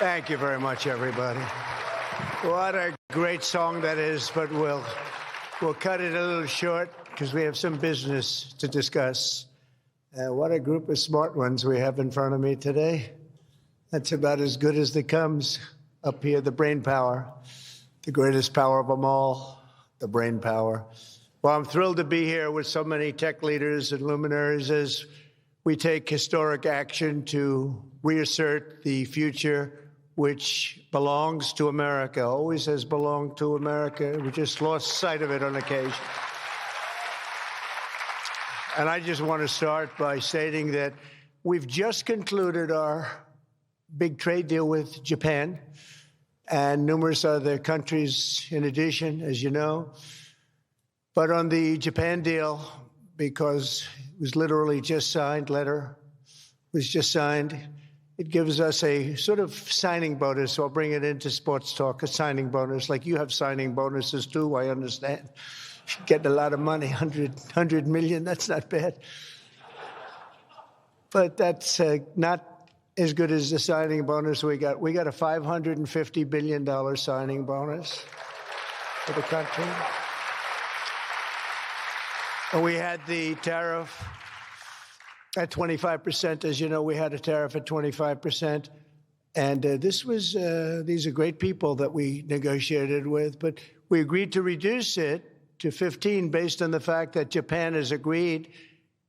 Thank you very much, everybody. What a great song that is, but we'll cut it a little short because we have some business to discuss. What a group of smart ones we have in front of me today. That's about as good as it comes. Up here, the brain power, the greatest power of them all, the brain power. Well, I'm thrilled to be here with so many tech leaders and luminaries as we take historic action to reassert the future which belongs to America, always has belonged to America. We just lost sight of it on occasion. And I just want to start by stating that we've just concluded our big trade deal with Japan and numerous other countries in addition, as you know. But on the Japan deal, because it was literally just signed, letter was just signed, it gives us a sort of signing bonus. So I'll bring it into sports talk, a signing bonus. Like you have signing bonuses too, I understand. Getting a lot of money, 100 million, that's not bad. But that's not as good as the signing bonus we got. We got a $550 billion signing bonus for the country. And we had the tariff at 25%. As you know, we had a tariff at 25%. And these are great people that we negotiated with, but we agreed to reduce it to 15 based on the fact that Japan has agreed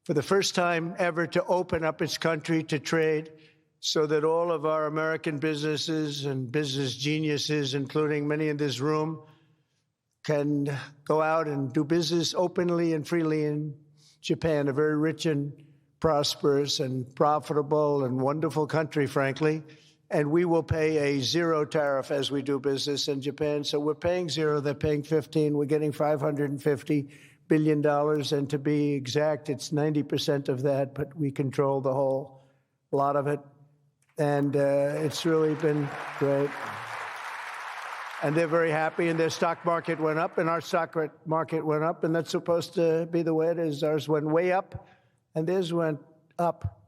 for the first time ever to open up its country to trade so that all of our American businesses and business geniuses, including many in this room, can go out and do business openly and freely in Japan, a very rich and prosperous and profitable and wonderful country, frankly. And we will pay a zero tariff as we do business in Japan. So we're paying zero, they're paying 15. We're getting $550 billion. And to be exact, it's 90% of that, but we control the whole lot of it. And it's really been great. And they're very happy, and their stock market went up, and our stock market went up, and that's supposed to be the way it is. Ours went way up, and theirs went up.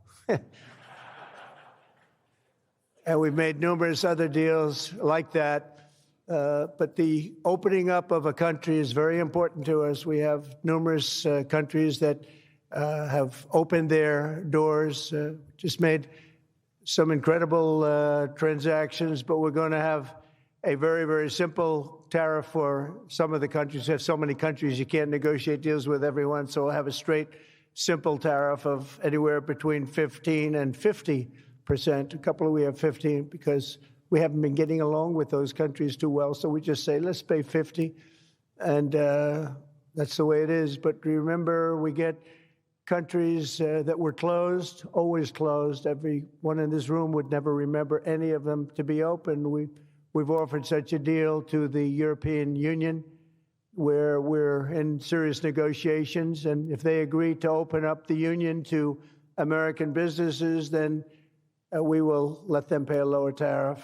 And we've made numerous other deals like that. But the opening up of a country is very important to us. We have numerous countries that have opened their doors, just made some incredible transactions, but we're going to have a very, very simple tariff for some of the countries. There's so many countries you can't negotiate deals with everyone, so we'll have a straight, simple tariff of anywhere between 15 and 50%. A couple of we have 15 because we haven't been getting along with those countries too well, so we just say, let's pay 50, and that's the way it is. But remember, we get countries that were closed, always closed. Everyone in this room would never remember any of them to be open. We've offered such a deal to the European Union where we're in serious negotiations. And if they agree to open up the union to American businesses, then we will let them pay a lower tariff.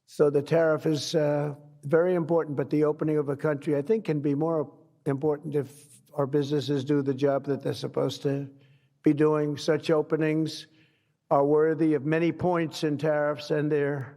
So the tariff is very important, but the opening of a country, I think, can be more important if our businesses do the job that they're supposed to be doing. Such openings are worthy of many points in tariffs, and they're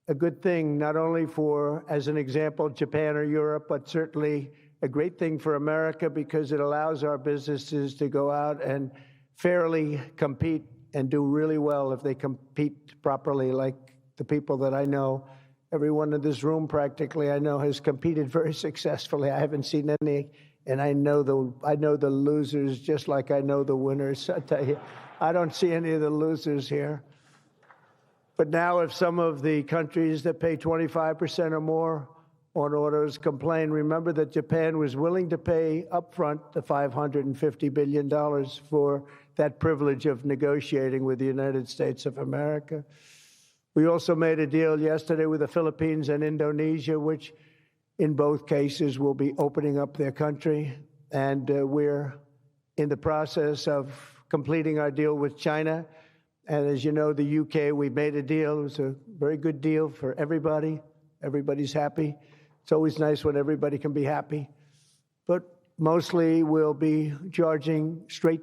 a good thing, not only for, as an example, Japan or Europe, but certainly a great thing for America because it allows our businesses to go out and fairly compete and do really well if they compete properly, like the people that I know. Everyone in this room practically I know has competed very successfully. I haven't seen any, and I know the losers just like I know the winners. I tell you, I don't see any of the losers here. But now if some of the countries that pay 25% or more on autos complain, remember that Japan was willing to pay upfront the $550 billion for that privilege of negotiating with the United States of America. We also made a deal yesterday with the Philippines and Indonesia, which in both cases will be opening up their country. And we're in the process of completing our deal with China. And as you know, the UK, we made a deal. It was a very good deal for everybody. Everybody's happy. It's always nice when everybody can be happy. But mostly we'll be charging straight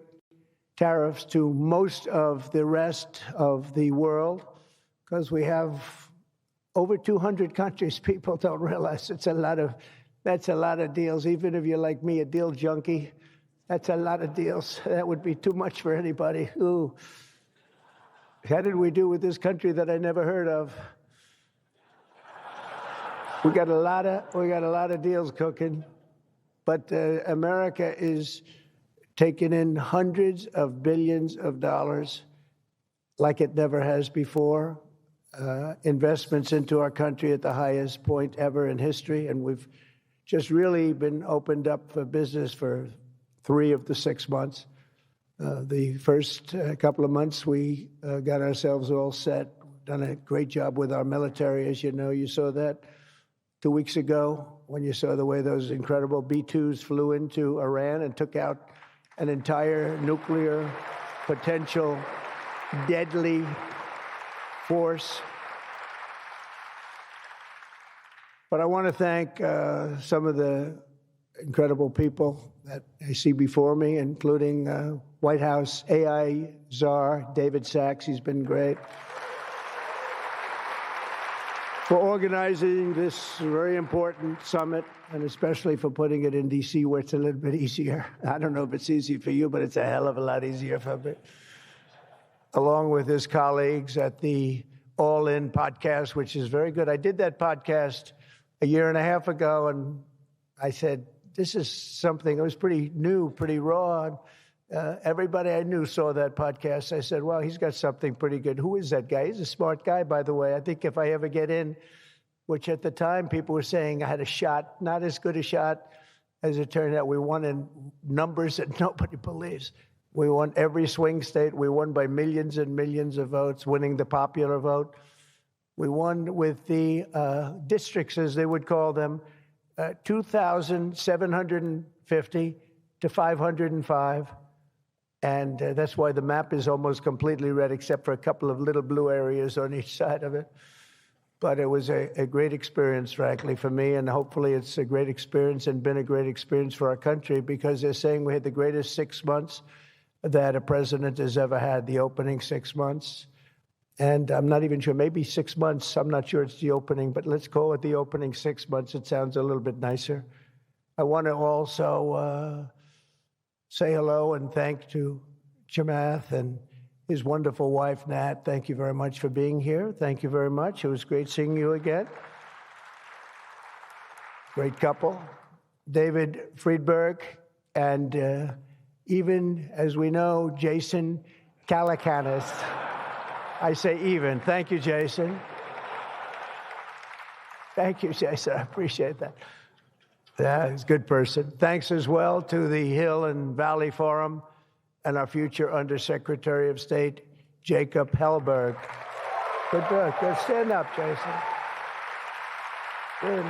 tariffs to most of the rest of the world because we have over 200 countries. People don't realize that's a lot of deals. Even if you're like me, a deal junkie, that's a lot of deals. That would be too much for anybody. Ooh. How did we do with this country that I never heard of? We got a lot of deals cooking, but America is taking in hundreds of billions of dollars like it never has before. Investments into our country at the highest point ever in history, and we've just really been opened up for business for 3 of the 6 months. The first couple of months, we got ourselves all set, done a great job with our military. As you know, you saw that 2 weeks ago when you saw the way those incredible B-2s flew into Iran and took out an entire nuclear potential deadly force. But I want to thank some of the incredible people that I see before me, including White House AI czar David Sachs. He's been great for organizing this very important summit, and especially for putting it in D.C., where it's a little bit easier. I don't know if it's easy for you, but it's a hell of a lot easier for me. Along with his colleagues at the All In podcast, which is very good. I did that podcast a year and a half ago, and I said, this is something, it was pretty new, pretty raw. Everybody I knew saw that podcast. I said, well, he's got something pretty good. Who is that guy? He's a smart guy, by the way. I think if I ever get in, which at the time people were saying I had a shot, not as good a shot as it turned out. We won in numbers that nobody believes. We won every swing state. We won by millions and millions of votes, winning the popular vote. We won with the districts, as they would call them, 2,750 to 505. And that's why the map is almost completely red, except for a couple of little blue areas on each side of it. But it was a great experience, frankly, for me. And hopefully it's a great experience and been a great experience for our country, because they're saying we had the greatest 6 months that a president has ever had, the opening 6 months. And I'm not even sure, maybe 6 months. I'm not sure it's the opening, but let's call it the opening 6 months. It sounds a little bit nicer. I want to also say hello and thank to Chamath and his wonderful wife, Nat. Thank you very much for being here. Thank you very much. It was great seeing you again. Great couple. David Friedberg and even, as we know, Jason Calacanis. I say even. Thank you, Jason. Thank you, Jason. I appreciate that. Yeah, he's a good person. Thanks as well to the Hill and Valley Forum and our future Undersecretary of State, Jacob Hellberg. Good. Stand up, Jason. Good.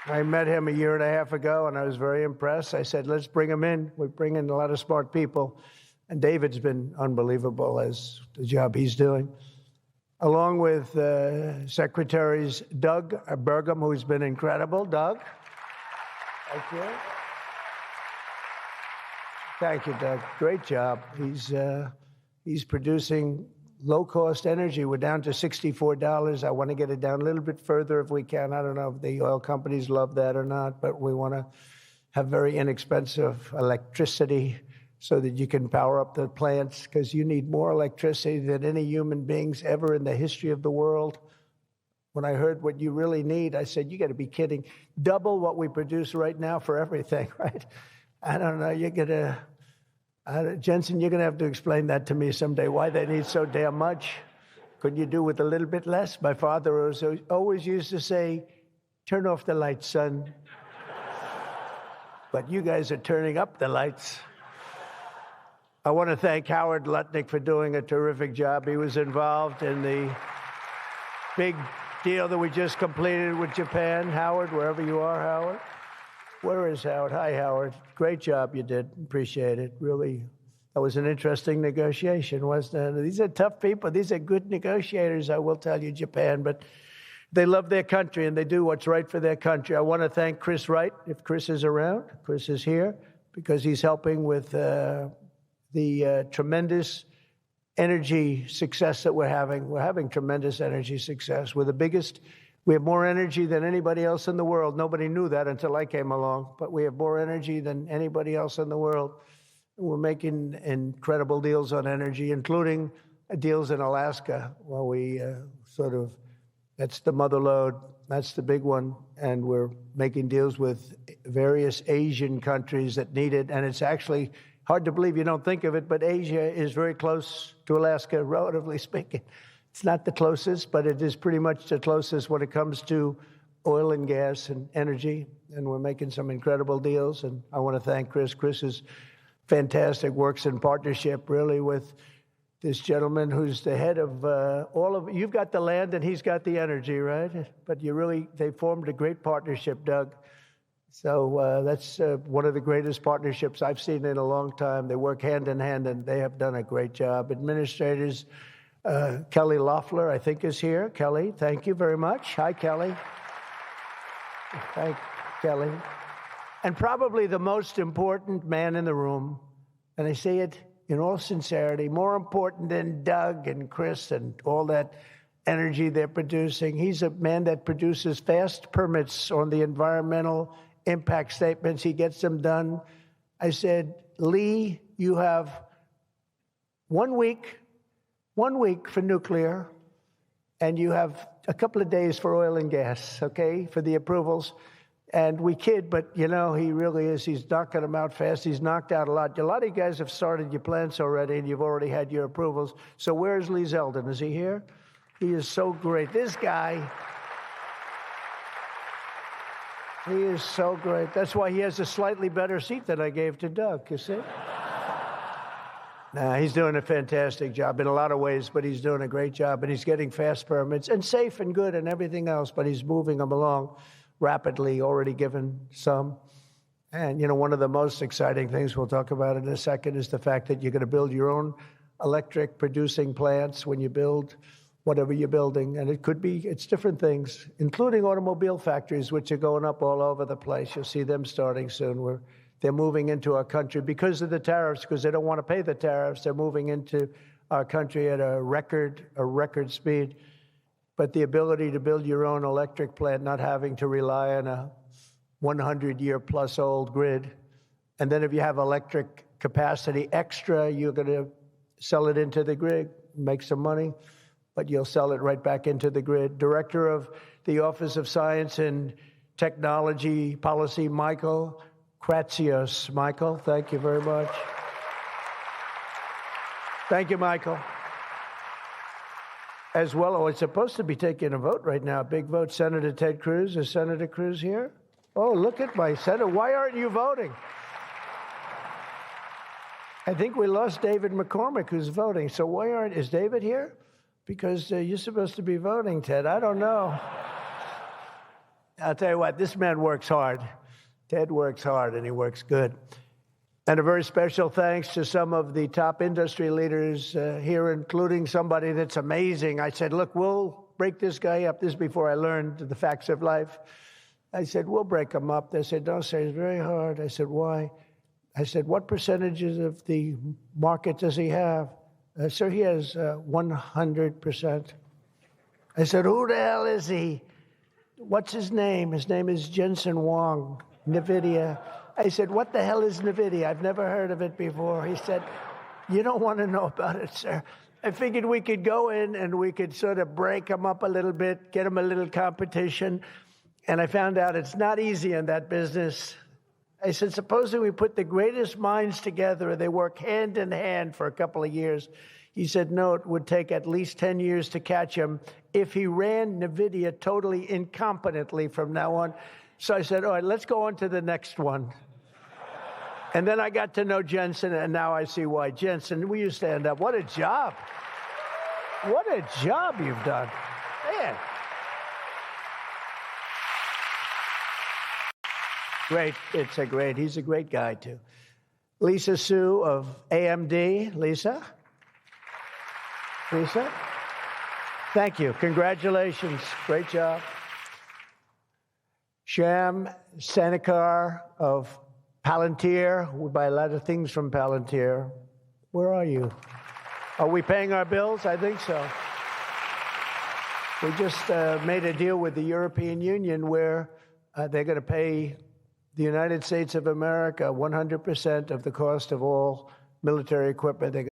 I met him a year and a half ago, and I was very impressed. I said, let's bring him in. We bring in a lot of smart people. And David's been unbelievable as the job he's doing. Along with Secretaries Doug Burgum, who's been incredible. Doug? Thank you. Thank you, Doug. Great job. He's producing low-cost energy. We're down to $64. I want to get it down a little bit further if we can. I don't know if the oil companies love that or not, but we want to have very inexpensive electricity so that you can power up the plants, because you need more electricity than any human beings ever in the history of the world. When I heard what you really need, I said, you got to be kidding. Double what we produce right now for everything, right? I don't know. You're going to... Jensen, you're going to have to explain that to me someday, why they need so damn much. Couldn't you do with a little bit less? My father always used to say, turn off the lights, son. But you guys are turning up the lights. I want to thank Howard Lutnick for doing a terrific job. He was involved in the big deal that we just completed with Japan. Howard, wherever you are, Howard. Where is Howard? Hi, Howard. Great job you did. Appreciate it. Really, that was an interesting negotiation, wasn't it? These are tough people. These are good negotiators, I will tell you, Japan. But they love their country, and they do what's right for their country. I want to thank Chris Wright, if Chris is around. Chris is here because he's helping with the tremendous energy success that we're having. We're having tremendous energy success. We're the biggest. We have more energy than anybody else in the world. Nobody knew that until I came along, but we have more energy than anybody else in the world. We're making incredible deals on energy, including deals in Alaska. Well, we that's the mother lode. That's the big one. And we're making deals with various Asian countries that need it. And it's actually hard to believe, you don't think of it, but Asia is very close to Alaska, relatively speaking. It's not the closest, but it is pretty much the closest when it comes to oil and gas and energy. And we're making some incredible deals. And I want to thank Chris. Chris is fantastic, works in partnership really with this gentleman who's the head of you've got the land and he's got the energy, right? But they formed a great partnership, Doug. So that's one of the greatest partnerships I've seen in a long time. They work hand in hand and they have done a great job. Administrators, Kelly Loeffler, I think, is here. Kelly, thank you very much. Hi, Kelly. Thank Kelly. And probably the most important man in the room, and I say it in all sincerity, more important than Doug and Chris and all that energy they're producing. He's a man that produces fast permits on the environmental impact statements. He gets them done. I said, Lee, you have 1 week for nuclear, and you have a couple of days for oil and gas, okay, for the approvals. And we kid, but he really is. He's knocking them out fast. He's knocked out a lot. A lot of you guys have started your plants already, and you've already had your approvals. So where's Lee Zeldin? Is he here? He is so great. This guy, he is so great. That's why he has a slightly better seat than I gave to Doug, you see? Nah, he's doing a fantastic job in a lot of ways, but he's doing a great job, and he's getting fast permits and safe and good and everything else, but he's moving them along rapidly, already given some. And, one of the most exciting things we'll talk about in a second is the fact that you're going to build your own electric producing plants when you build whatever you're building. And it's different things, including automobile factories, which are going up all over the place. You'll see them starting soon. They're moving into our country because of the tariffs, because they don't want to pay the tariffs. They're moving into our country at a record speed. But the ability to build your own electric plant, not having to rely on a 100-year-plus old grid. And then if you have electric capacity extra, you're going to sell it into the grid, make some money, but you'll sell it right back into the grid. Director of the Office of Science and Technology Policy, Michael Kratsios. Michael, thank you very much. Thank you, Michael. As well, it's supposed to be taking a vote right now, a big vote. Senator Ted Cruz. Is Senator Cruz here? Oh, look at my senator. Why aren't you voting? I think we lost David McCormick, who's voting. So is David here? Because you're supposed to be voting, Ted. I don't know. I'll tell you what, this man works hard. Ted works hard, and he works good. And a very special thanks to some of the top industry leaders here, including somebody that's amazing. I said, look, we'll break this guy up. This is before I learned the facts of life. I said, we'll break him up. They said, don't say it's very hard. I said, why? I said, what percentages of the market does he have? Sir, he has 100%. I said, who the hell is he? What's his name? His name is Jensen Huang, NVIDIA. I said, what the hell is NVIDIA? I've never heard of it before. He said, you don't want to know about it, sir. I figured we could go in and we could sort of break them up a little bit, get them a little competition. And I found out it's not easy in that business. I said, supposing we put the greatest minds together and they work hand in hand for a couple of years. He said, no, it would take at least 10 years to catch him if he ran NVIDIA totally incompetently from now on. So I said, all right, let's go on to the next one. And then I got to know Jensen, and now I see why. Jensen, will you stand up? What a job. What a job you've done. Man. Great. He's a great guy, too. Lisa Su of AMD. Lisa? Thank you. Congratulations. Great job. Sham Sanikar of Palantir. We buy a lot of things from Palantir. Where are you? Are we paying our bills? I think so. We just made a deal with the European Union where they're going to pay the United States of America 100% of the cost of all military equipment. They're going